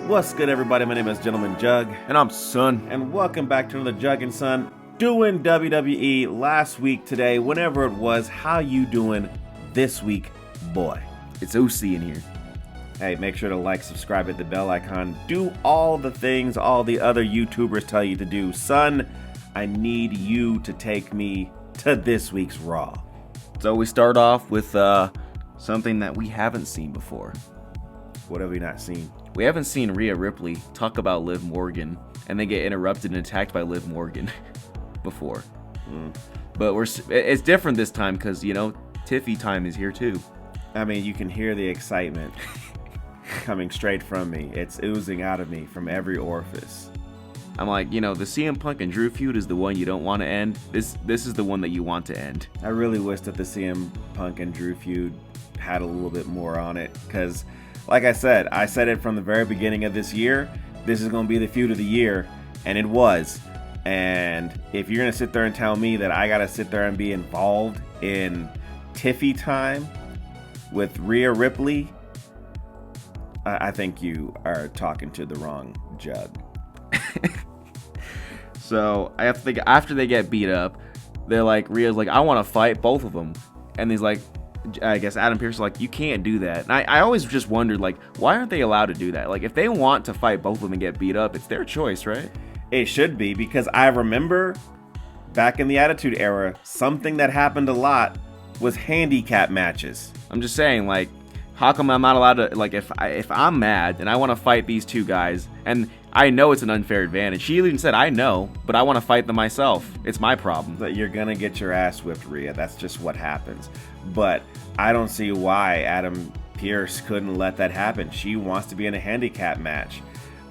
What's good, everybody? My name is Gentleman Jugg. And I'm Son. And welcome back to another Jugg and Son doing WWE last week, today, whenever it was. How you doing this week, boy? It's OC in here. Hey, make sure to like, subscribe, hit the bell icon. Do all the things all the other YouTubers tell you to do. Son, I need you to take me to this week's Raw. So we start off with something that we haven't seen before. What have we not seen? We haven't seen Rhea Ripley talk about Liv Morgan and then get interrupted and attacked by Liv Morgan before. But it's different this time because, you know, Tiffy time is here too. I mean, you can hear the excitement coming straight from me. It's oozing out of me from every orifice. I'm like, you know, the CM Punk and Drew feud is the one you don't want to end. This is the one that you want to end. I really wish that the CM Punk and Drew feud had a little bit more on it because, like I said it from the very beginning of this year, this is going to be the feud of the year, and it was. And if you're going to sit there and tell me that I got to sit there and be involved in Tiffy time with Rhea Ripley, I think you are talking to the wrong Jugg. So I have to think, after they get beat up, they're like, Rhea's like, I want to fight both of them. And he's like, I guess Adam Pearce is like, you can't do that. And I always just wondered, like, why aren't they allowed to do that? Like, if they want to fight both of them and get beat up, it's their choice, right? It should be, because I remember back in the Attitude Era, something that happened a lot was handicap matches. I'm just saying, like, how come I'm not allowed to, like, if I'm mad and I want to fight these two guys, and I know it's an unfair advantage. She even said, I know, but I want to fight them myself. It's my problem. That you're going to get your ass whipped, Rhea. That's just what happens. But I don't see why Adam Pearce couldn't let that happen. She wants to be in a handicap match.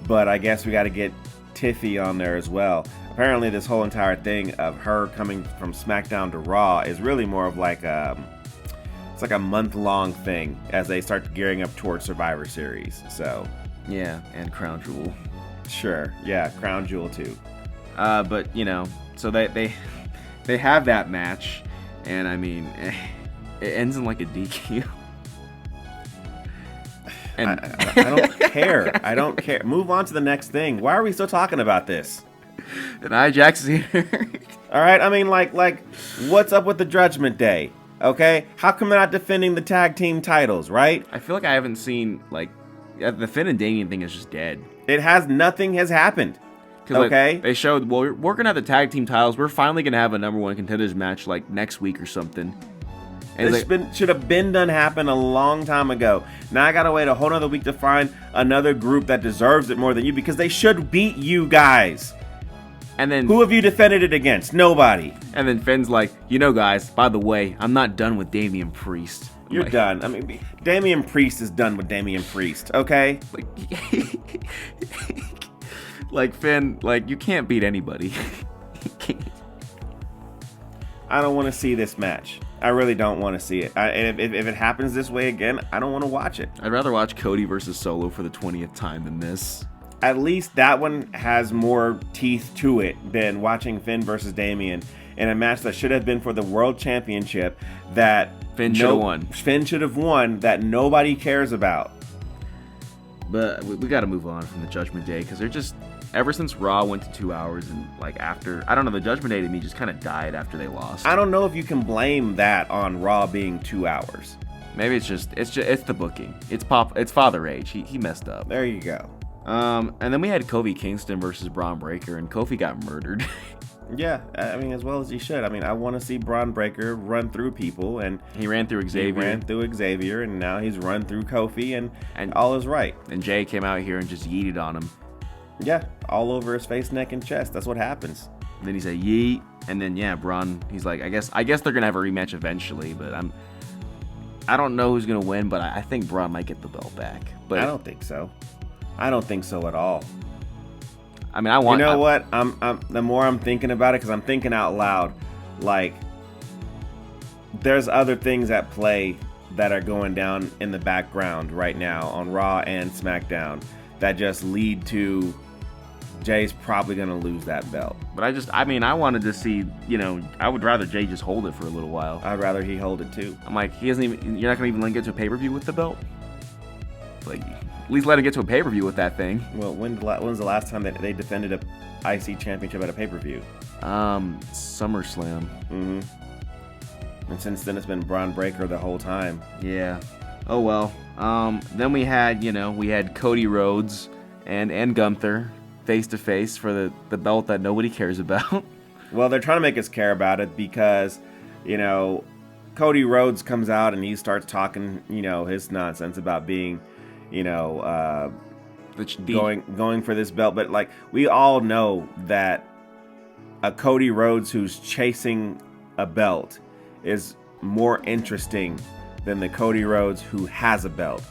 But I guess we got to get Tiffy on there as well. Apparently this whole entire thing of her coming from SmackDown to Raw is really more of like it's like a month-long thing as they start gearing up towards Survivor Series. So yeah, and Crown Jewel. Sure, yeah, Crown Jewel too. But you know, so they have that match, and I mean, it ends in like a DQ. And I don't care. I don't care. Move on to the next thing. Why are we still talking about this? And Jack's here. All right. I mean, like, what's up with the Judgment Day? Okay. How come they're not defending the tag team titles? Right. I feel like I haven't seen, like, the Finn and Damian thing is just dead. Nothing has happened. Okay. Like, they showed, well, we're working at the tag team titles. We're finally gonna have a number one contenders match like next week or something. And this should have been done happen a long time ago. Now I gotta wait a whole nother week to find another group that deserves it more than you, because they should beat you guys. And then who have you defended it against? Nobody. And then Finn's like, you know, guys, by the way, I'm not done with Damian Priest. You're done. I mean, Damian Priest is done with Damian Priest. Okay. Like Finn, like, you can't beat anybody. I don't want to see this match. I really don't want to see it. If it happens this way again, I don't want to watch it. I'd rather watch Cody versus Solo for the 20th time than this. At least that one has more teeth to it than watching Finn versus Damian in a match that should have been for the World Championship that Finn should have won. Finn should have won, that nobody cares about. But we got to move on from the Judgment Day, because they're just, ever since Raw went to 2 hours, and like after, I don't know, the Judgment Day to me just kind of died after they lost. I don't know if you can blame that on Raw being 2 hours. Maybe it's the booking. It's Father Age. He messed up. There you go. And then we had Kofi Kingston versus Braun Breaker, and Kofi got murdered. Yeah, I mean, as well as he should. I mean, I want to see Braun Breaker run through people, and he ran through Xavier. And now he's run through Kofi, and all is right. And Jay came out here and just yeeted on him. Yeah, all over his face, neck, and chest. That's what happens. And then he said yeet, and then yeah, Braun. He's like, I guess they're gonna have a rematch eventually, but I don't know who's gonna win, but I think Braun might get the belt back. But I don't think so. I don't think so at all. I mean, what? I'm the more I'm thinking about it, because I'm thinking out loud, like, there's other things at play that are going down in the background right now on Raw and SmackDown that just lead to Jay's probably going to lose that belt. But I wanted to see, you know, I would rather Jay just hold it for a little while. I'd rather he hold it too. I'm like, you're not going to even get to a pay-per-view with the belt? Like, At least let him get to a pay-per-view with that thing. Well, when's the last time that they defended a IC championship at a pay-per-view? SummerSlam. Mm-hmm. And since then, it's been Braun Breaker the whole time. Yeah. Oh well. Then we had Cody Rhodes and Gunther face to face for the belt that nobody cares about. Well, they're trying to make us care about it because, Cody Rhodes comes out and he starts talking, his nonsense about being, going for this belt. But like we all know that a Cody Rhodes who's chasing a belt is more interesting than the Cody Rhodes who has a belt.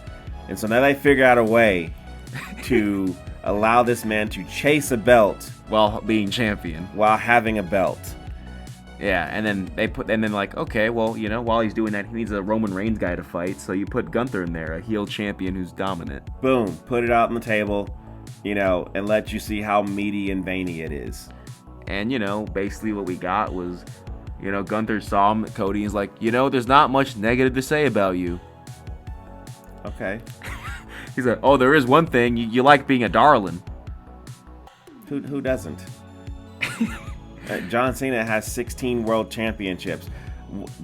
And so now they figure out a way to allow this man to chase a belt while being champion, while having a belt. Yeah, and then okay, well, while he's doing that, he needs a Roman Reigns guy to fight, so you put Gunther in there, a heel champion who's dominant. Boom, put it out on the table, and let you see how meaty and veiny it is. And, basically what we got was, Gunther saw him, Cody, and he's like, there's not much negative to say about you. Okay. He's like, oh, there is one thing, you like being a darling. Who doesn't? John Cena has 16 world championships.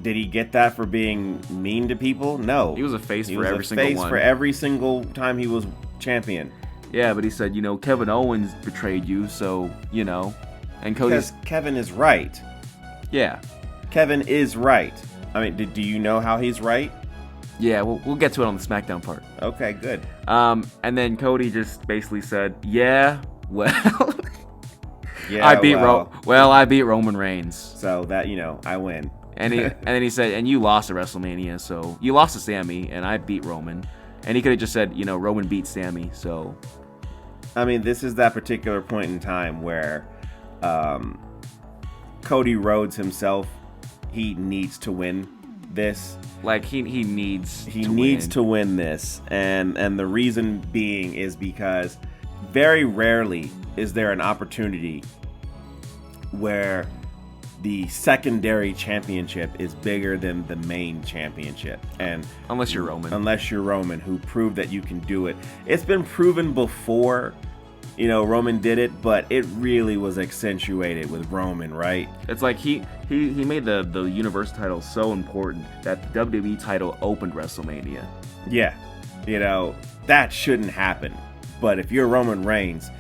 Did he get that for being mean to people? No. He was a face for every single one. He was a face for every single time he was champion. Yeah, but he said, Kevin Owens betrayed you, so, and Cody's... Because Kevin is right. Yeah. Kevin is right. I mean, do you know how he's right? Yeah, we'll get to it on the SmackDown part. Okay, good. And then Cody just basically said, yeah, well... Yeah, I beat Roman Reigns. So that, I win. And then he said, and you lost at WrestleMania, so you lost to Sammy, and I beat Roman. And he could have just said, Roman beat Sammy, so... I mean, this is that particular point in time where Cody Rhodes himself, he needs to win this. Like, he needs to win this. And the reason being is because very rarely is there an opportunity where the secondary championship is bigger than the main championship. And unless you're Roman, who proved that you can do it. It's been proven before, Roman did it, but it really was accentuated with Roman, right? It's like he made the Universal title so important that the WWE title opened WrestleMania. Yeah. That shouldn't happen. But if you're Roman Reigns,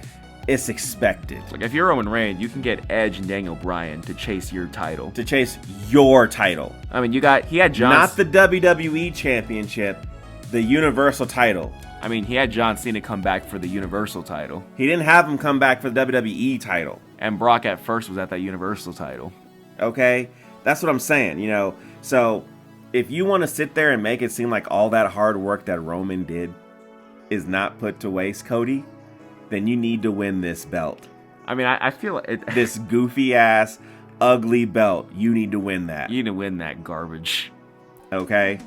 it's expected. Like, if you're Roman Reigns, you can get Edge and Daniel Bryan to chase your title. To chase your title. I mean, he had John... Not the WWE Championship, the Universal title. I mean, he had John Cena come back for the Universal title. He didn't have him come back for the WWE title. And Brock at first was at that Universal title. Okay? That's what I'm saying, So, if you want to sit there and make it seem like all that hard work that Roman did is not put to waste, Cody, then you need to win this belt. I mean, I feel it. This goofy ass, ugly belt. You need to win that. You need to win that garbage. Okay?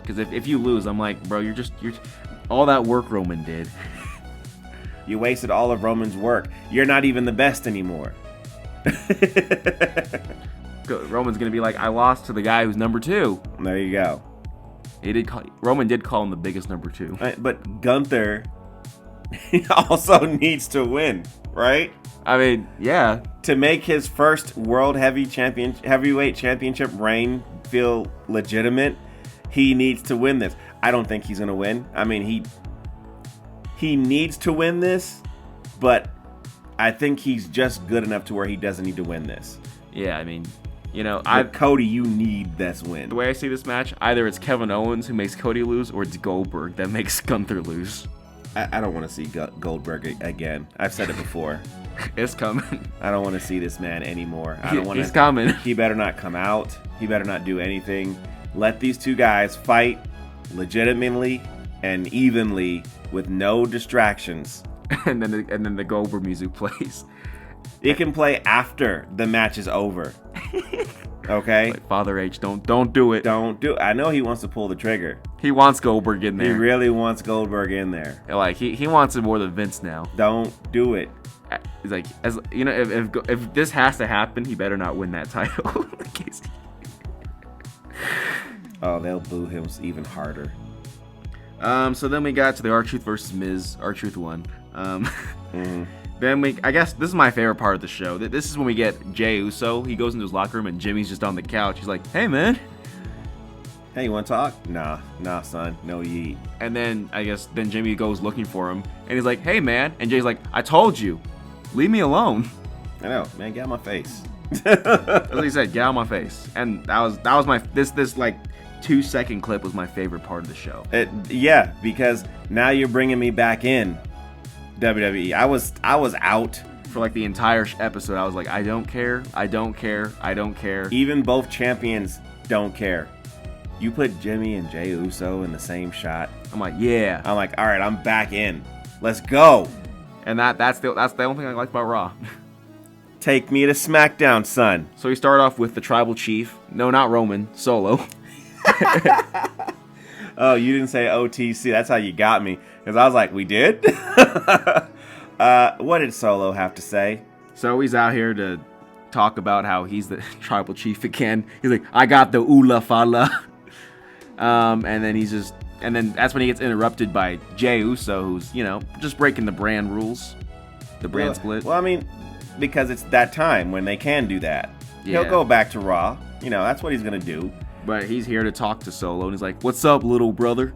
Because if you lose, I'm like, bro, you're all that work Roman did. You wasted all of Roman's work. You're not even the best anymore. Roman's gonna be like, I lost to the guy who's number 2. There you go. Roman did call him the biggest number 2. But Gunther also needs to win, right? I mean, yeah. To make his first World Heavyweight Championship reign feel legitimate, he needs to win this. I don't think he's going to win. I mean, he needs to win this, but I think he's just good enough to where he doesn't need to win this. Yeah, I mean, Cody, you need this win. The way I see this match, either it's Kevin Owens who makes Cody lose, or it's Goldberg that makes Gunther lose. I don't want to see Goldberg again. I've said it before. It's coming. I don't want to see this man anymore. He's coming. He better not come out. He better not do anything. Let these two guys fight legitimately and evenly with no distractions. and then the Goldberg music plays. It can play after the match is over. Okay? Like, Father H, don't do it. Don't do it. I know he wants to pull the trigger. He wants Goldberg in there. He really wants Goldberg in there. Like, he wants it more than Vince now. Don't do it. He's like, if this has to happen, he better not win that title. Oh, they'll boo him even harder. So then we got to the R-Truth versus Miz. R-Truth won. Then I guess this is my favorite part of the show. This is when we get Jey Uso. He goes into his locker room and Jimmy's just on the couch. He's like, "Hey, man. Hey, you want to talk?" Nah, son. No yeet. And then I guess Jimmy goes looking for him, and he's like, "Hey, man." And Jay's like, "I told you, leave me alone." I know, man. Get out my face. That's what he said. Get out of my face. And that was my this like 2-second clip was my favorite part of the show. Yeah, because now you're bringing me back in WWE. I was out for like the entire episode. I was like, I don't care. Even both champions don't care. You put Jimmy and Jey Uso in the same shot. I'm like, yeah. I'm like, all right, I'm back in. Let's go. And that's the only thing I like about Raw. Take me to Smackdown, son. So we start off with the tribal chief. No, not Roman. Solo. Oh, you didn't say OTC. That's how you got me. Because I was like, we did? What did Solo have to say? So he's out here to talk about how he's the tribal chief again. He's like, I got the oola fala. And then that's when he gets interrupted by Jey Uso, who's, just breaking the brand rules. The brand split. Well, I mean, because it's that time when they can do that. Yeah. He'll go back to Raw. That's what he's going to do. But he's here to talk to Solo, and he's like, "What's up, little brother?"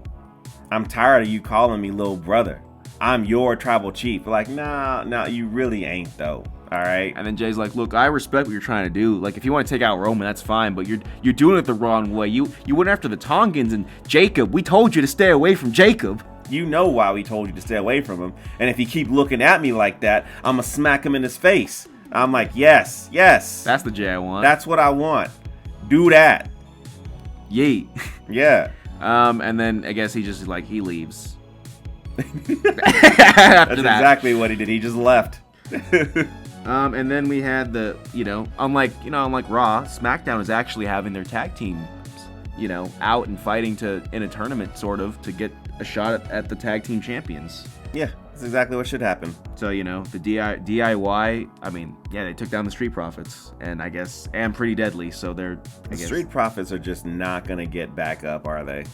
I'm tired of you calling me little brother. I'm your tribal chief. Like, nah, you really ain't, though. All right? And then Jay's like, "Look, I respect what you're trying to do. Like, if you want to take out Roman, that's fine, but you're doing it the wrong way. You went after the Tongans and Jacob. We told you to stay away from Jacob." You know why we told you to stay away from him. And if you keep looking at me like that, I'm going to smack him in his face. I'm like, yes. That's the Jay I want. That's what I want. Do that. Yeet. Yeah. And then I guess he just he leaves. That's exactly what he did. He just left. And then we had unlike Raw, SmackDown is actually having their tag teams, out and fighting in a tournament sort of to get a shot at the tag team champions. Yeah, that's exactly what should happen. So, the DIY, they took down the Street Profits and Pretty Deadly. So the Street Profits are just not going to get back up, are they?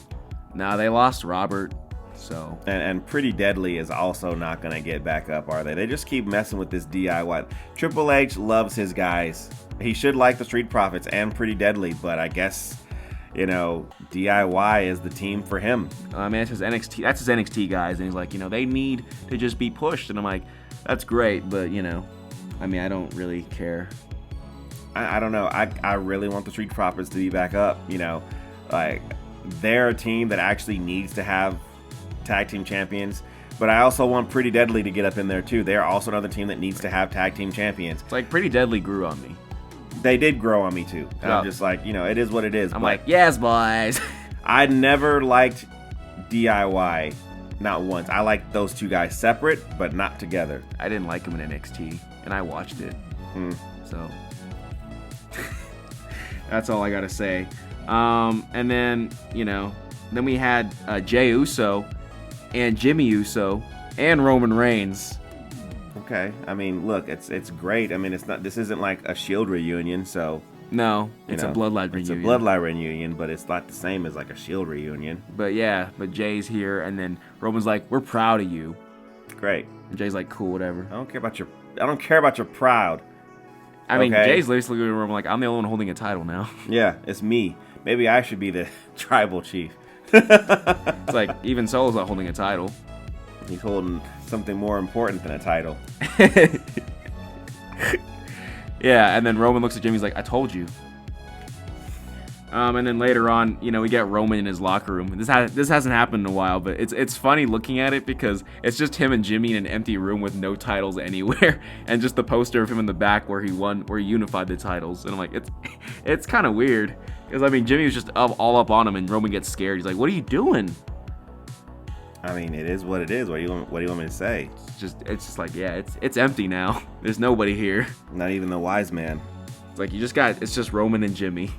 No, they lost Robert. So and Pretty Deadly is also not going to get back up, are they? They just keep messing with this DIY. Triple H loves his guys. He should like the Street Profits and Pretty Deadly, but I guess, DIY is the team for him. It's his NXT. That's his NXT guys, and he's like, they need to just be pushed, and I'm like, that's great, but I don't really care. I don't know. I really want the Street Profits to be back up. They're a team that actually needs to have tag team champions, but I also want Pretty Deadly to get up in there too. They're also another team that needs to have tag team champions. It's like Pretty Deadly grew on me. They did grow on me too. And I'm just like, it is what it is. I'm like, yes, boys. I never liked DIY, not once. I liked those two guys separate, but not together. I didn't like them in NXT, and I watched it. So that's all I gotta say. And then then we had Jey Uso and Jimmy Uso and Roman Reigns. Okay, look, it's great. This isn't like a Shield reunion, so no, it's a Bloodline reunion. It's a Bloodline reunion, but it's not the same as like a Shield reunion. But Jay's here, and then Roman's like, "We're proud of you." Great. And Jay's like, "Cool, whatever." I don't care about your proud. Jay's literally looking at Roman like, "I'm the only one holding a title now." Yeah, it's me. Maybe I should be the tribal chief. It's like even Solo's not holding a title. He's holding something more important than a title. Yeah, and then Roman looks at Jimmy's like, "I told you." And then later on, we get Roman in his locker room. This hasn't happened in a while, but it's funny looking at it because it's just him and Jimmy in an empty room with no titles anywhere, and just the poster of him in the back where he unified the titles. And I'm like, it's kind of weird because Jimmy was just all up on him, and Roman gets scared. He's like, "What are you doing?" It is what it is. What do you want me to say? It's just like, yeah, it's empty now. There's nobody here. Not even the wise man. It's like it's just Roman and Jimmy.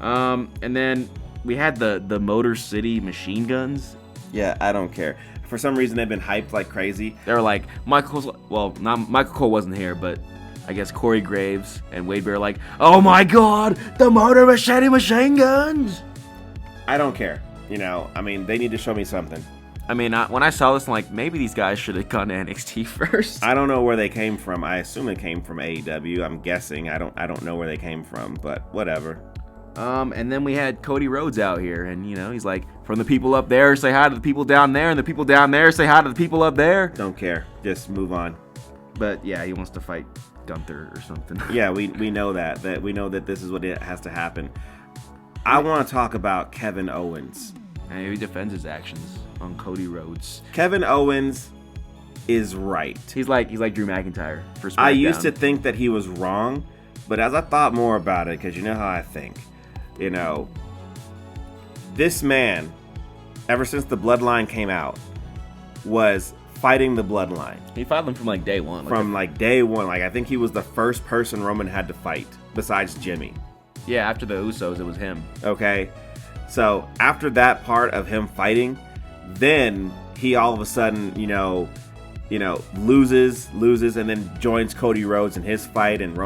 And then we had the Motor City Machine Guns. Yeah, I don't care. For some reason, they've been hyped like crazy. They were like, Michael Cole wasn't here, but I guess Corey Graves and Wade Bear are like, "Oh my God, the Motor City Machine Guns!" I don't care. You know, I mean, they need to show me something. I mean, when I saw this, I'm like, maybe these guys should have gone to NXT first. I don't know where they came from. I assume it came from AEW. I'm guessing. I don't know where they came from, but whatever. And then we had Cody Rhodes out here, and you know, he's like, from the people up there, say hi to the people down there, and the people down there say hi to the people up there. Don't care. Just move on. But yeah, he wants to fight Gunther or something. Yeah, we know that we know that this is what it has to happen. I want to talk about Kevin Owens. And he defends his actions on Cody Rhodes. Kevin Owens is right. He's like Drew McIntyre for SmackDown. I used to think that he was wrong, but as I thought more about it, because you know how I think, you know, this man, ever since the Bloodline came out, was fighting the Bloodline. He fought them from like day one. From like day one. Like I think he was the first person Roman had to fight besides Jimmy. Yeah, after the Usos, it was him. Okay. So after that part of him fighting, then he all of a sudden, you know, loses, and then joins Cody Rhodes in his fight, and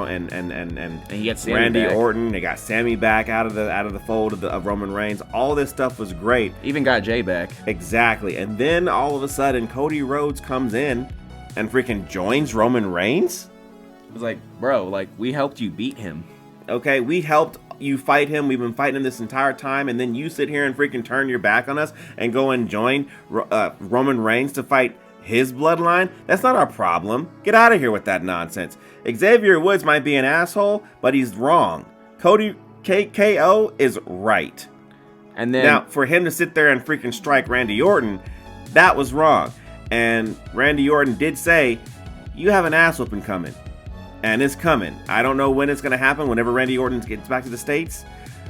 he gets Sammy Randy back. Orton. They got Sammy back out of the fold of Roman Reigns. All this stuff was great. Even got Jay back. Exactly. And then all of a sudden, Cody Rhodes comes in and freaking joins Roman Reigns. It was like, bro, like we helped you beat him. Okay, we helped you fight him. We've been fighting him this entire time, and then you sit here and freaking turn your back on us and go and join Roman Reigns to fight his bloodline? That's not our problem. Get out of here with that nonsense. Xavier Woods might be an asshole, but he's wrong. Cody KO is right. And then now, for him to sit there and freaking strike Randy Orton, that was wrong. And Randy Orton did say, you have an ass whooping coming. And it's coming. I don't know when it's going to happen, whenever Randy Orton gets back to the States.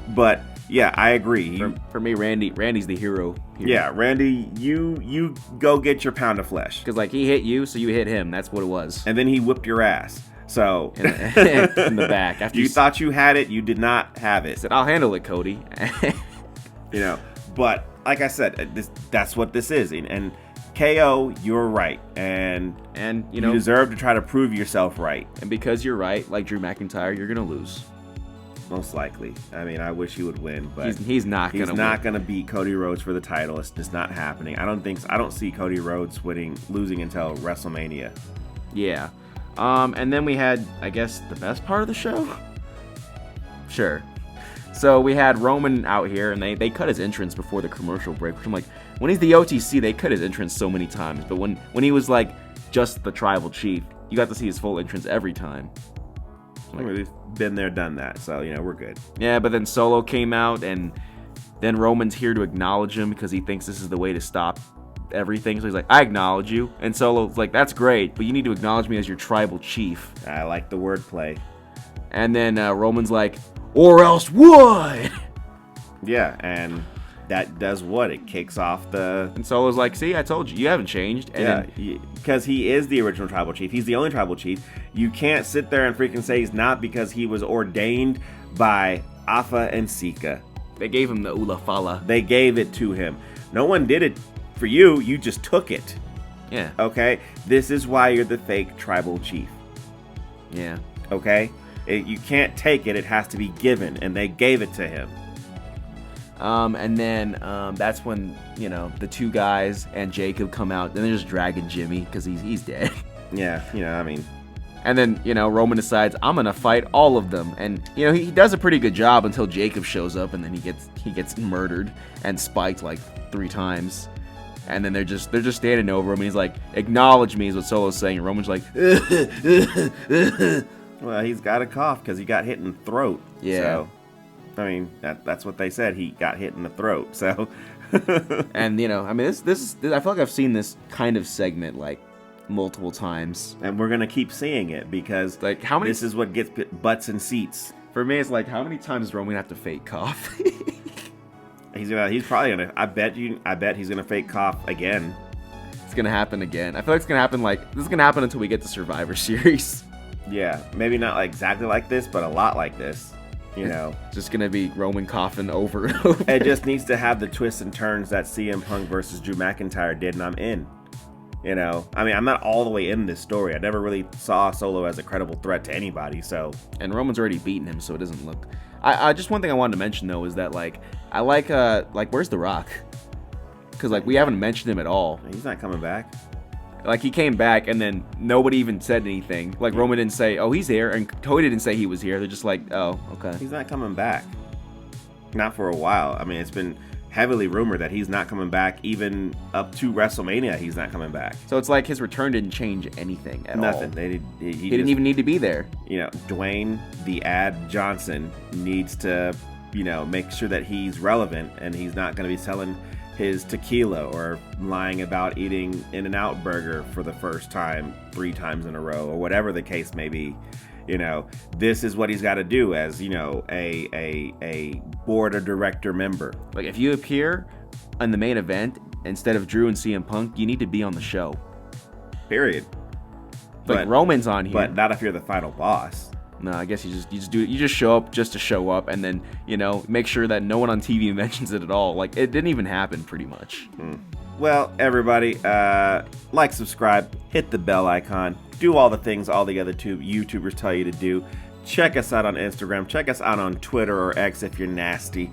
But, yeah, I agree. For me, Randy's the hero here. Yeah, Randy, you go get your pound of flesh. Because, like, he hit you, so you hit him. That's what it was. And then he whipped your ass. So in the back. After you thought you had it, you did not have it. Said, I'll handle it, Cody. You know, but, like I said, that's what this is. And KO, you're right, and you know, you deserve to try to prove yourself right. And because you're right, like Drew McIntyre, you're gonna lose. Most likely. I mean, I wish he would win, but he's not gonna beat Cody Rhodes for the title. It's just not happening. I don't see Cody Rhodes losing until WrestleMania. Yeah. And then we had, I guess, the best part of the show. Sure. So we had Roman out here, and they cut his entrance before the commercial break, which I'm like, when he's the OTC, they cut his entrance so many times. But when he was like just the tribal chief, you got to see his full entrance every time. Like, we've been there, done that, so, you know, we're good. Yeah, but then Solo came out, and then Roman's here to acknowledge him because he thinks this is the way to stop everything. So he's like, I acknowledge you. And Solo's like, that's great, but you need to acknowledge me as your tribal chief. I like the wordplay. And then Roman's like, or else what? Yeah, and that does what? It kicks off the... And Solo's like, see, I told you, you haven't changed. And yeah, because he is the original tribal chief. He's the only tribal chief. You can't sit there and freaking say he's not, because he was ordained by Afa and Sika. They gave him the Ula Fala. They gave it to him. No one did it for you. You just took it. Yeah. Okay? This is why you're the fake tribal chief. Yeah. Okay? You can't take it. It has to be given. And they gave it to him. And then that's when, you know, the two guys and Jacob come out. And they're just dragging Jimmy because he's dead. Yeah, you know, I mean. And then, you know, Roman decides, I'm going to fight all of them. And, you know, he does a pretty good job until Jacob shows up. And then he gets murdered and spiked like 3 times. And then they're just standing over him. And he's like, acknowledge me is what Solo's saying. And Roman's like, well, he's got a cough because he got hit in the throat. Yeah. So, I mean, that's what they said. He got hit in the throat. So. And, you know, I mean, this I feel like I've seen this kind of segment like multiple times. And we're going to keep seeing it because like this is what gets butts in seats. For me, it's like, how many times is Roman have to fake cough? He's probably gonna. I bet he's gonna fake cough again. It's gonna happen again. I feel like it's gonna happen. Like this is gonna happen until we get to Survivor Series. Yeah, maybe not exactly like this, but a lot like this. You know, it's just gonna be Roman coughing over and over. It just needs to have the twists and turns that CM Punk versus Drew McIntyre did, and I'm in. You know, I mean, I'm not all the way in this story. I never really saw Solo as a credible threat to anybody. So, and Roman's already beaten him, so it doesn't look. I just one thing I wanted to mention though is that like I like where's The Rock? Because like we haven't mentioned him at all. He's not coming back. Like he came back and then nobody even said anything. Like Roman didn't say, "Oh, he's here," and Cody didn't say he was here. They're just like, "Oh, okay." He's not coming back. Not for a while. I mean, it's been heavily rumored that he's not coming back. Even up to WrestleMania, he's not coming back. So it's like his return didn't change anything at all. Nothing. He didn't even need to be there. You know, Dwayne the Ad Johnson needs to, make sure that he's relevant and he's not going to be selling his tequila or lying about eating In-N-Out burger for the first time 3 times in a row or whatever the case may be. This is what he's got to do as, a board of director member. Like if you appear on the main event instead of Drew and CM Punk, you need to be on the show. Period. Like Roman's on here. But not if you're the final boss. No, I guess you just show up just to show up and then, make sure that no one on TV mentions it at all. Like it didn't even happen pretty much. Well, everybody, like, subscribe, hit the bell icon, do all the things all the other YouTubers tell you to do. Check us out on Instagram. Check us out on Twitter or X if you're nasty.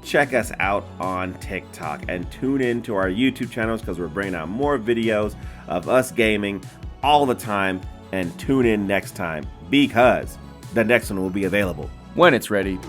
Check us out on TikTok and tune in to our YouTube channels because we're bringing out more videos of us gaming all the time. And tune in next time because the next one will be available when it's ready.